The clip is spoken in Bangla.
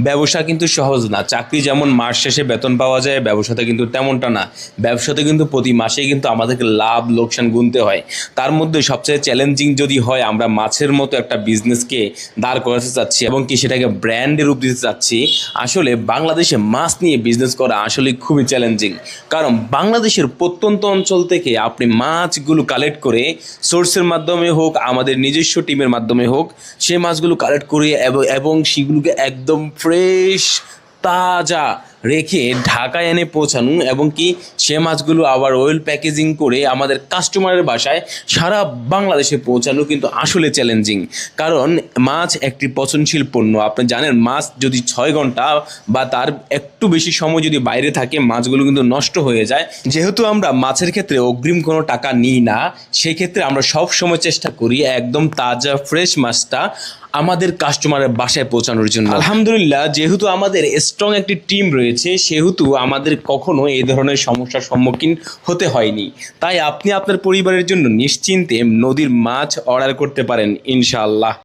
ব্যবসা কিন্তু সহজ না। চাকরি যেমন মাস শেষে বেতন পাওয়া যায়, ব্যবসাতে কিন্তু তেমনটা না। ব্যবসাতে কিন্তু প্রতি মাসেই কিন্তু আমাদেরকে লাভ লোকসান গুনতে হয়। তার মধ্যে সবচেয়ে চ্যালেঞ্জিং যদি হয়, আমরা মাছের মতো একটা বিজনেসকে দাঁড় করাতে চাচ্ছি এবং কি সেটাকে ব্র্যান্ডে রূপ দিতে চাচ্ছি। আসলে বাংলাদেশে মাছ নিয়ে বিজনেস করা আসলে খুবই চ্যালেঞ্জিং, কারণ বাংলাদেশের প্রত্যন্ত অঞ্চল থেকে আপনি মাছগুলো কালেক্ট করে সোর্সের মাধ্যমে হোক, আমাদের নিজস্ব টিমের মাধ্যমে হোক, সেই মাছগুলো কালেক্ট করে এবং সেগুলোকে একদম ফ্রেশ তাজা রেখে ঢাকায় এনে পৌঁছানো এবং কি সে মাছগুলো আবার ওয়েল প্যাকেজিং করে আমাদের কাস্টমারের বাসায় সারা বাংলাদেশে পৌঁছানো কিন্তু আসলে চ্যালেঞ্জিং। কারণ মাছ একটি পচনশীল পণ্য। আপনি জানেন, মাছ যদি 6 ঘন্টা বা তার একটু বেশি সময় যদি বাইরে থাকে, মাছগুলো কিন্তু নষ্ট হয়ে যায়। যেহেতু আমরা মাছের ক্ষেত্রে অগ্রিম কোনো টাকা নিই না, সেই ক্ষেত্রে আমরা সব সময় চেষ্টা করি একদম তাজা ফ্রেশ মাছটা আমাদের কাস্টমারের বাসায় পৌঁছানোর জন্য। আলহামদুলিল্লাহ, যেহেতু আমাদের স্ট্রং একটি টিম রয়েছে, সেহেতু আমাদের কখনো এই ধরনের সমস্যার সম্মুখীন হতে হয়নি। তাই আপনি আপনার পরিবারের জন্য নিশ্চিন্তে নদীর মাছ অর্ডার করতে পারেন ইনশাআল্লাহ।